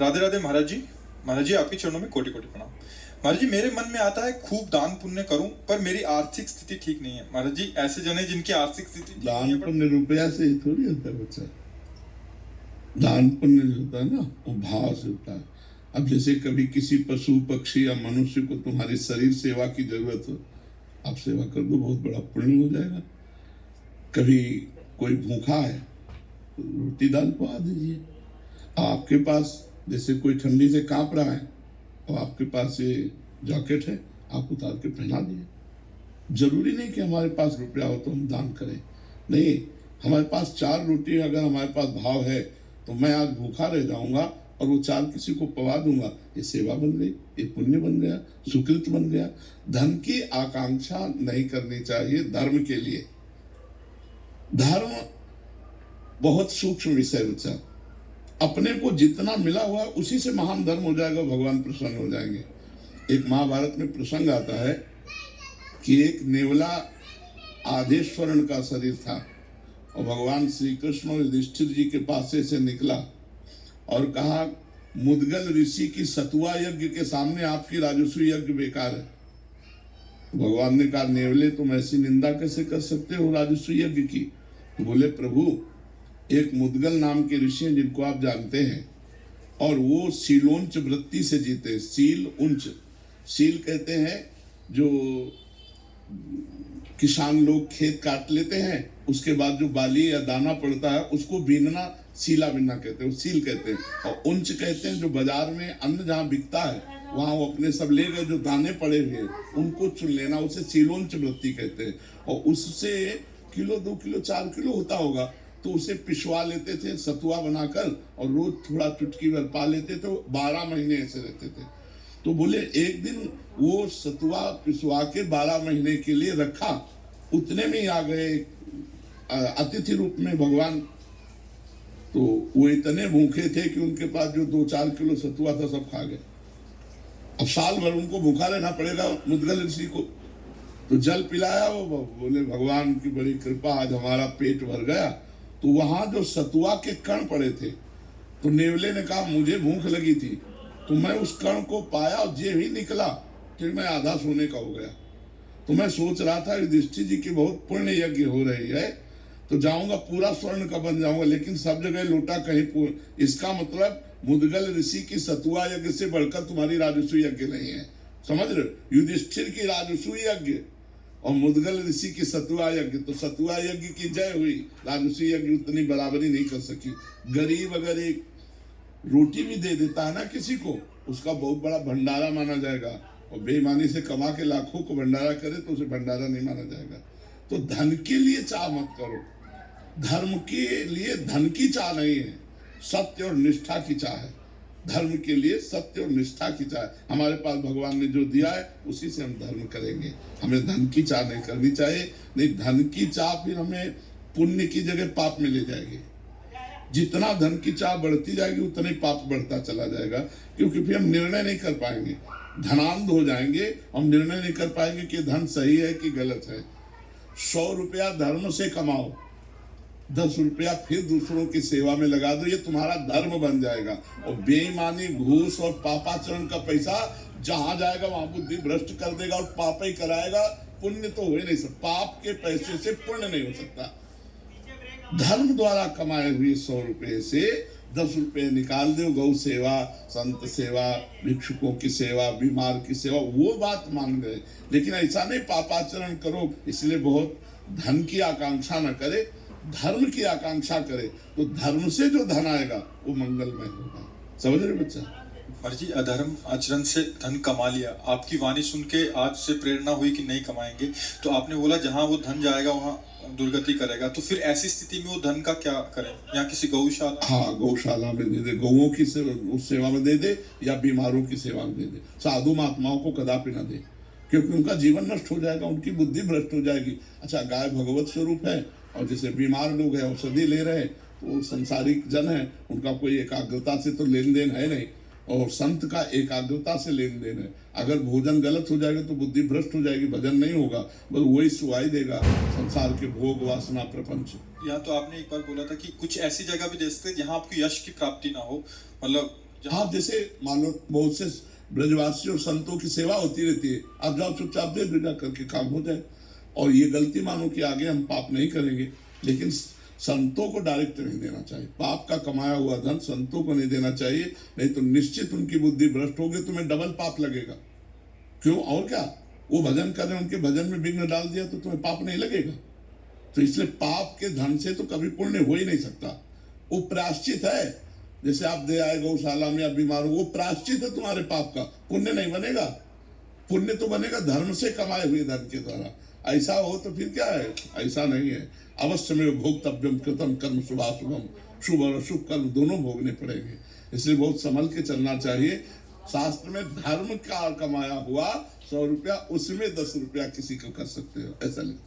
राधे राधे महाराज जी। महाराज जी आपके चरणों में कोटि कोटि प्रणाम। महाराज जी मेरे मन में आता है खूब दान पुण्य करूं, पर मेरी आर्थिक स्थिति ठीक नहीं है। महाराज जी ऐसे जन है जिनकी आर्थिक स्थिति ठीक नहीं है। दान पुण्य रुपया से ही थोड़ी होता है बच्चा। दान पुण्य जो होता है ना वो भाव से होता है। अब जैसे कभी किसी पशु पक्षी या मनुष्य को तुम्हारी शरीर सेवा की जरूरत हो, आप सेवा कर दो, बहुत बड़ा पुण्य हो जाएगा। कभी कोई भूखा है तो रोटी दाल पा दीजिए। आपके पास जैसे कोई ठंडी से कांप रहा है और आपके पास ये जैकेट है, आप उतार के पहना दिए। जरूरी नहीं कि हमारे पास रुपया हो तो हम दान करें, नहीं। हमारे पास 4 रोटी अगर हमारे पास भाव है तो मैं आज भूखा रह जाऊंगा और वो 4 किसी को पवा दूंगा, ये सेवा बन गई, ये पुण्य बन गया, सुकृत बन गया। धन की आकांक्षा नहीं करनी चाहिए धर्म के लिए। धर्म बहुत सूक्ष्म विषय बच्चा। अपने को जितना मिला हुआ उसी से महान धर्म हो जाएगा, भगवान प्रसन्न हो जाएंगे। एक महाभारत में प्रसंग आता है कि एक नेवला आधे स्वर्ण का शरीर था और भगवान श्री कृष्ण और युधिष्ठिर जी के पास से निकला और कहा, मुद्गल ऋषि की सतुआ यज्ञ के सामने आपकी राजस्व यज्ञ बेकार है। भगवान ने कहा, नेवले तुम ऐसी निंदा कैसे कर सकते हो राजस्व यज्ञ की? बोले, प्रभु एक मुद्गल नाम के ऋषि हैं जिनको आप जानते हैं, और वो सीलोंच वृत्ति से जीते। सील उंच, सील कहते हैं जो किसान लोग खेत काट लेते हैं, उसके बाद जो बाली या दाना पड़ता है उसको बीनना सीला बीनना कहते हैं, सील कहते हैं। और उंच कहते हैं जो बाजार में अन्न जहाँ बिकता है वहाँ वो अपने सब ले गए, जो दाने पड़े हुए उनको चुन लेना, उसे सीलोंच वृत्ति कहते हैं। और उससे किलो 2 किलो 4 किलो होता होगा तो उसे पिसवा लेते थे सतुआ बनाकर, और रोज थोड़ा चुटकी भर पा लेते थे। 12 महीने ऐसे रहते थे। तो बोले एक दिन वो सतुआ पिसवा के 12 महीने के लिए रखा, उतने में ही आ गए अतिथि रूप में भगवान। तो वो इतने भूखे थे कि उनके पास जो 2-4 किलो सतुआ था सब खा गए। अब साल भर उनको भूखा रहना पड़ेगा मुद्गल ऋषि को। तो जल पिलाया, वो बोले भगवान की बड़ी कृपा, आज हमारा पेट भर गया। तो वहां जो सतुआ के कण पड़े थे, तो नेवले ने कहा, मुझे भूख लगी थी तो मैं उस कण को पाया और जे ही निकला कि मैं आधा सोने का हो गया। तो मैं सोच रहा था युधिष्ठिर जी की बहुत पुण्य यज्ञ हो रही है, तो जाऊंगा पूरा स्वर्ण का बन जाऊंगा, लेकिन सब जगह लोटा कहीं। इसका मतलब मुद्गल ऋषि की सतुआ यज्ञ से बढ़कर तुम्हारी राजस्व यज्ञ नहीं है। समझ रहे हो? युधिष्ठिर की राजस्व यज्ञ और मुद्गल ऋषि की सतुआ यज्ञ, तो सतुआ यज्ञ की जय हुई, राजस्व यज्ञ उतनी बराबरी नहीं कर सकी। गरीब अगर एक रोटी भी दे देता है ना किसी को, उसका बहुत बड़ा भंडारा माना जाएगा, और बेईमानी से कमा के लाखों को भंडारा करे तो उसे भंडारा नहीं माना जाएगा। तो धन के लिए चाह मत करो, धर्म के लिए धन की चाह नहीं है, सत्य और निष्ठा की चाह है। धर्म के लिए सत्य और निष्ठा की चाह। हमारे पास भगवान ने जो दिया है उसी से हम धर्म करेंगे, हमें धन की चाह नहीं करनी चाहिए। नहीं, धन की चाह फिर हमें पुण्य की जगह पाप में ले जाएगी। जितना धन की चाह बढ़ती जाएगी उतना ही पाप बढ़ता चला जाएगा, क्योंकि फिर हम निर्णय नहीं कर पाएंगे, धनांध हो जाएंगे। हम निर्णय नहीं कर पाएंगे कि धन सही है कि गलत है। 100 रुपया धर्म से कमाओ, 10 रुपया फिर दूसरों की सेवा में लगा दो, ये तुम्हारा धर्म बन जाएगा। और बेईमानी, घूस और पापाचरण का पैसा जहां जाएगा वहां बुद्धि भ्रष्ट कर देगा और पाप ही कराएगा, पुण्य तो हो ही नहीं सकता। पाप के पैसे से पुण्य नहीं हो सकता। धर्म द्वारा कमाए हुए 100 रुपये से 10 रुपये निकाल दो, गौ सेवा, संत सेवा, भिक्षुकों की सेवा, बीमार की सेवा, वो बात मान गए। लेकिन ऐसा नहीं पापाचरण करो, इसलिए बहुत धन की आकांक्षा न करे, धर्म की आकांक्षा करे, तो धर्म से जो धन आएगा वो मंगलमय होगा। समझ रहे बच्चा? महाराज जी अधर्म आचरण से धन कमा लिया, आपकी वाणी सुन के आज से प्रेरणा हुई कि नहीं कमाएंगे, तो आपने बोला जहां वो धन जाएगा वहां दुर्गति करेगा। तो फिर ऐसी स्थिति में वो धन का क्या करें? यहाँ किसी गौशाला, हाँ गौशाला में दे दे, गौओं की उस सेवा में दे दे, या बीमारों की सेवा में दे दे। साधु महात्माओं को कदापि न दे, क्योंकि उनका जीवन नष्ट हो जाएगा, उनकी बुद्धि भ्रष्ट हो जाएगी। अच्छा, गाय भगवत स्वरूप है, और जैसे बीमार लोग हैं औषधि ले रहे हैं, तो संसारिक जन है, उनका कोई एकाग्रता से तो लेन देन है नहीं, और संत का एकाग्रता से लेन देन है। अगर भोजन गलत हो जाएगा तो बुद्धि भ्रष्ट हो जाएगी, भजन नहीं होगा, बस वही सुहाई देगा संसार के भोग वासना प्रपंच। यहाँ तो आपने एक बार बोला था कि कुछ ऐसी जगह भी दे सकते हैं जहाँ आपको यश की प्राप्ति ना हो, मतलब हाँ, जैसे मान लो बहुत से ब्रजवासी और संतों की सेवा होती रहती है, आप जाओ चुपचाप दे दो, जा करके काम हो जाए। और ये गलती मानो कि आगे हम पाप नहीं करेंगे, लेकिन संतों को डायरेक्ट नहीं देना चाहिए। पाप का कमाया हुआ धन संतों को नहीं देना चाहिए, नहीं तो निश्चित उनकी बुद्धि भ्रष्ट होगी, तुम्हें डबल पाप लगेगा। क्यों? और क्या, वो भजन कर रहे हैं, उनके भजन में विघ्न डाल दिया तो तुम्हें पाप नहीं लगेगा। तो इसलिए पाप के धन से तो कभी पुण्य हो ही नहीं सकता। वो प्रायश्चित है, जैसे आप दे आए गौशाला में, आप बीमार हो, वो प्रायश्चित है तुम्हारे पाप का, पुण्य नहीं बनेगा। पुण्य तो बनेगा धर्म से कमाए हुए धन के द्वारा। ऐसा हो तो फिर क्या है? ऐसा नहीं है। अवश्य में भोक्तव्यम कृतम कर्म शुभाशुभम, शुभ और अशुभ कर्म दोनों भोगने पड़ेंगे। इसलिए बहुत संभल के चलना चाहिए। शास्त्र में धर्म का कमाया हुआ 100 रुपया, उसमें 10 रुपया किसी को कर सकते हो, ऐसा नहीं।